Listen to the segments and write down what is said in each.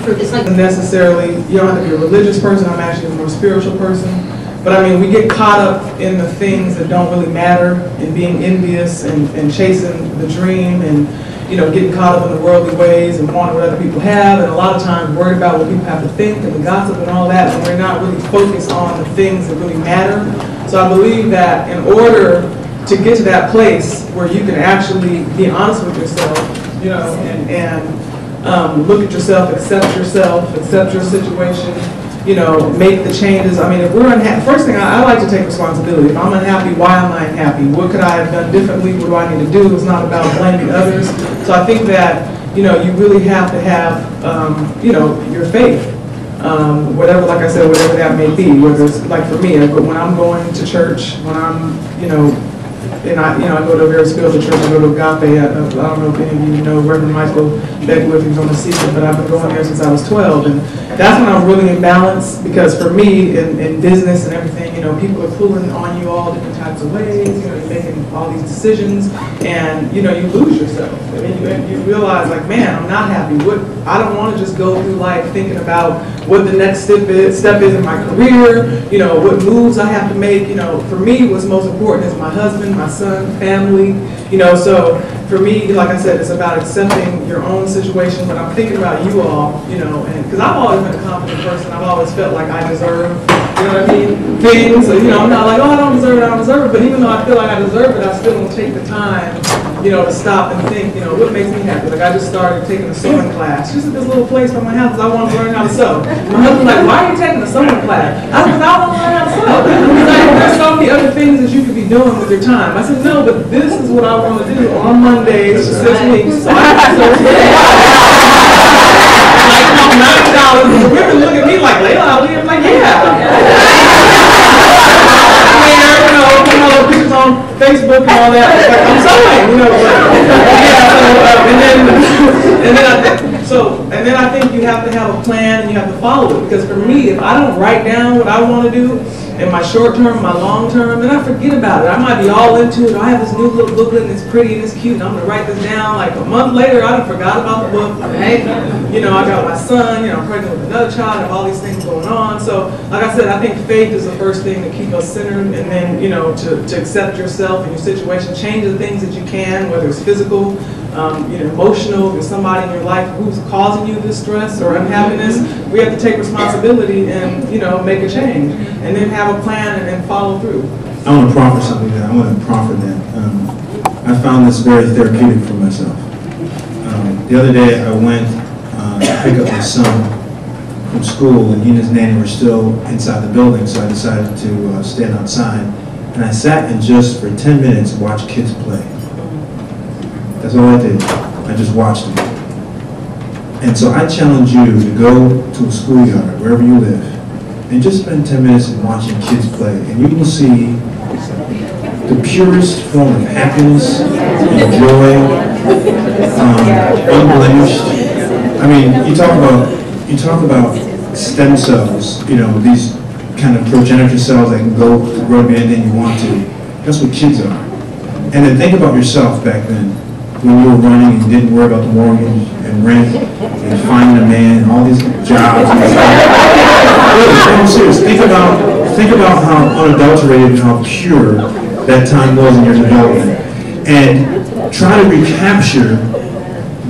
it's like necessarily, you don't have to be a religious person. I'm actually a more spiritual person. But I mean, we get caught up in the things that don't really matter, and being envious and chasing the dream, and getting caught up in the worldly ways and wanting what other people have, and a lot of times worried about what people have to think and the gossip and all that, and we're not really focused on the things that really matter. So I believe that in order to get to that place where you can actually be honest with yourself, and look at yourself, accept your situation, make the changes. I mean, if we're unhappy, first thing, I like to take responsibility. If I'm unhappy, why am I unhappy? What could I have done differently? What do I need to do? It's not about blaming others. So I think that, you really have to have, your faith. Whatever, like I said, whatever that may be, whether it's, like for me, when I'm going to church, when I'm, and I go to a very spiritual church. I go to Agape. I don't know if any of you know Reverend Michael Beckwith, who's on the season, but I've been going there since I was 12, and that's when I'm really in balance. Because for me, in business and everything, people are pulling on you all different types of ways. You're making all these decisions, and you lose yourself. I mean, you realize, like, man, I'm not happy. I don't want to just go through life thinking about what the next step is in my career. What moves I have to make. For me, what's most important is my husband, my son, family. So for me, like I said, it's about accepting your own situation. But I'm thinking about you all, and because I've always been a confident person. I've always felt like I deserve, things. I'm not like, oh, I don't deserve it. But even though I feel like I deserve it, I still don't take the time, to stop and think, what makes me happy. Like I just started taking a sewing class, just at this little place by my house, because I want to learn how to sew. My husband's like, why are you taking a sewing class? I said, I want to learn how to sew. He's like, there's so many other things that you could be doing with your time. I said, no, but this is what I want to do on Mondays for 6 weeks. So I can sew like $9. The women look at me like, Layla, I'm like, yeah. Putting all those pictures on Facebook and all that. Like, I'm sewing, and then I think you have to have a plan and you have to follow it. Because for me, if I don't write down what I want to do in my short term, my long term, then I forget about it. I might be all into it. I have this new little booklet and it's pretty and it's cute and I'm going to write this down. Like a month later, I done forgot about the book. Right? I got my son, I'm pregnant with another child, I have all these things going on. So, like I said, I think faith is the first thing to keep us centered, and then, to accept yourself and your situation, change the things that you can, whether it's physical, emotional, there's somebody in your life who's causing you this stress or unhappiness. We have to take responsibility and, make a change, and then have a plan and then follow through. I want to proffer something that I want to proffer that. I found this very therapeutic for myself. The other day I went to pick up my son from school, and he and his nanny were still inside the building, so I decided to stand outside, and I sat and just for 10 minutes watched kids play. That's all I did. I just watched them. And so I challenge you to go to a schoolyard, wherever you live, and just spend 10 minutes watching kids play, and you will see the purest form of happiness and joy, unblemished. I mean, you talk about stem cells, these kind of progenitor cells that can grow to be anything you want to. That's what kids are. And then think about yourself back then, when you were running and you didn't worry about the mortgage and rent and finding a man and all these jobs. I'm serious. Think about how unadulterated and how pure that time was in your development, and try to recapture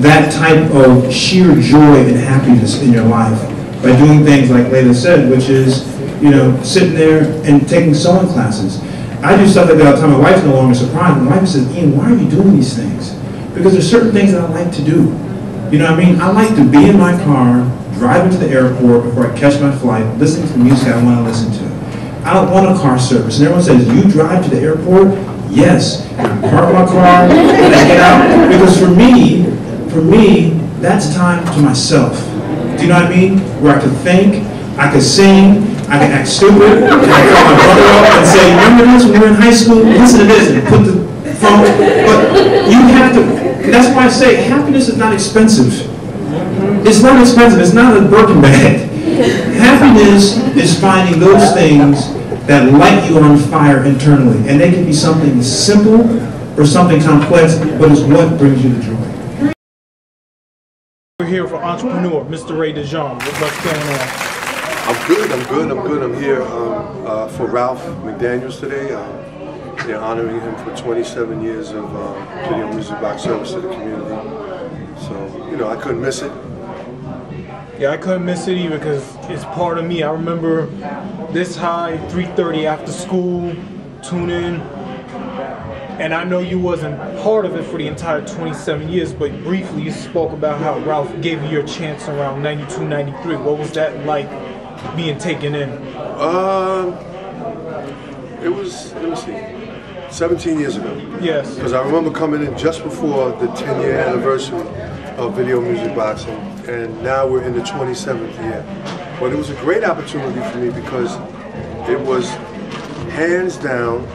that type of sheer joy and happiness in your life by doing things like Layla said, which is, sitting there and taking sewing classes. I do stuff like that all the time. My wife's no longer surprised. My wife says, Ian, why are you doing these things? Because there's certain things that I like to do. You know what I mean? I like to be in my car, driving to the airport before I catch my flight, listening to the music I want to listen to. I don't want a car service. And everyone says, you drive to the airport? Yes. I park my car, and I get out. Because for me, that's time to myself. Do you know what I mean? Where I can think, I can sing, I can act stupid, and I can call my brother up and say, remember this when we were in high school? Listen to this, and put the phone. But you have to, that's why I say happiness is not expensive. It's not expensive, it's not a Birkin bag. Happiness is finding those things that light you on fire internally. And they can be something simple or something complex, but it's what brings you the joy. We're here for entrepreneur, Mr. Ray DeJean. What's going on? I'm here for Ralph McDaniels today. They're honoring him for 27 years of video music box service to the community. So, you know, I couldn't miss it. Yeah, I couldn't miss it either because it's part of me. I remember this high, 3:30 after school, tune in. And I know you wasn't part of it for the entire 27 years, but briefly you spoke about how Ralph gave you your chance around 92, 93. What was that like being taken in? It was, let me see, 17 years ago. Yes. Because I remember coming in just before the 10-year anniversary of video music boxing, and now we're in the 27th year. But it was a great opportunity for me because it was hands down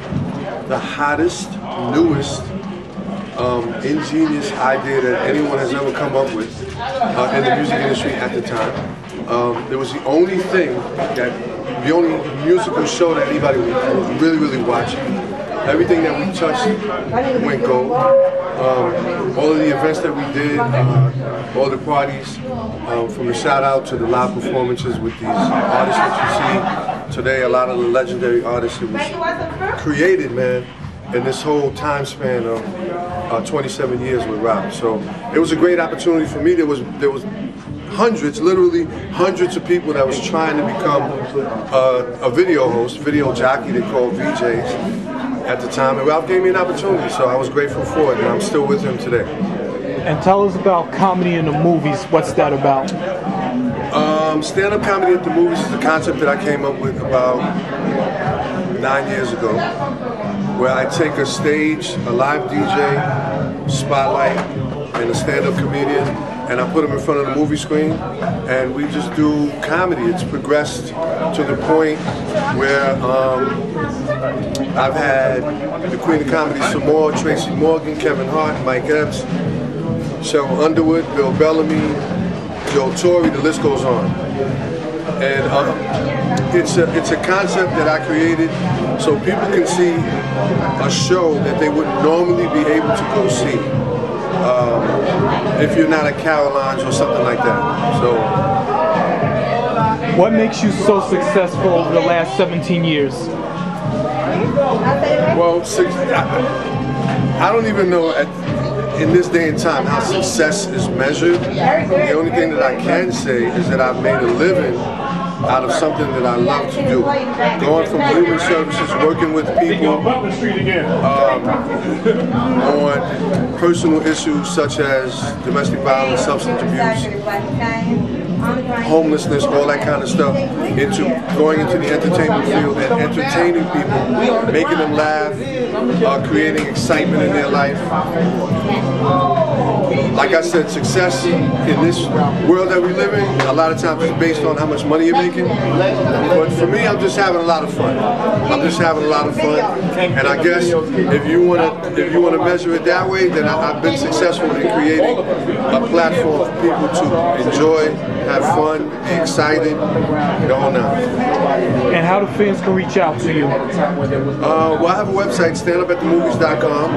the hottest, newest, ingenious idea that anyone has ever come up with in the music industry at the time. It was the only thing the only musical show that anybody was really watching. Everything that we touched went gold. All of the events that we did, all the parties, from the shout out to the live performances with these artists that you see today, a lot of the legendary artists that was created, man, in this whole time span of 27 years with Ralph. So it was a great opportunity for me. There was hundreds, literally hundreds of people that was trying to become a video host, video jockey, they called VJs at the time, and Ralph gave me an opportunity, so I was grateful for it, and I'm still with him today. And tell us about comedy in the movies. What's that about? Stand-up comedy at the movies is a concept that I came up with about 9 years ago, where I take a stage, a live DJ, spotlight, and a stand-up comedian, and I put them in front of the movie screen, and we just do comedy. It's progressed to the point where I've had the Queen of Comedy, Samore, Tracy Morgan, Kevin Hart, Mike Epps, Cheryl Underwood, Bill Bellamy, Joe Torre, the list goes on. And it's a concept that I created so people can see a show that they wouldn't normally be able to go see if you're not at Caroline's or something like that. So, what makes you so successful over the last 17 years? Well, I don't even know in this day and time how success is measured. The only thing that I can say is that I've made a living out of something that I love to do. Going from human services, working with people on personal issues such as domestic violence, substance abuse, homelessness, all that kind of stuff, into going into the entertainment field and entertaining people, making them laugh, creating excitement in their life. Like I said, success in this world that we live in, a lot of times is based on how much money you're making. But for me, I'm just having a lot of fun. I'm just having a lot of fun. And I guess if you wanna measure it that way, then I've been successful in creating a platform for people to enjoy, have fun, be excited, the whole nine. And how do fans can reach out to you? Well, I have a website, standupatthemovies.com,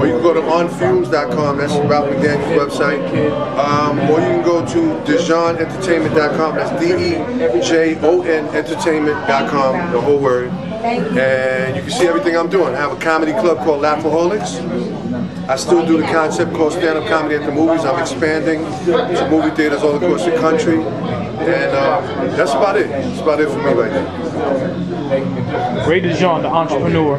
or you can go to onfumes.com, that's Ralph McDaniels' website, or you can go to DeJeanEntertainment.com, that's DEJON Entertainment.com, the whole word, and you can see everything I'm doing. I have a comedy club called Laughaholics. I still do the concept called stand-up comedy at the movies. I'm expanding to movie theaters all across the country, and that's about it. That's about it for me right now. Ray DeJean, the entrepreneur.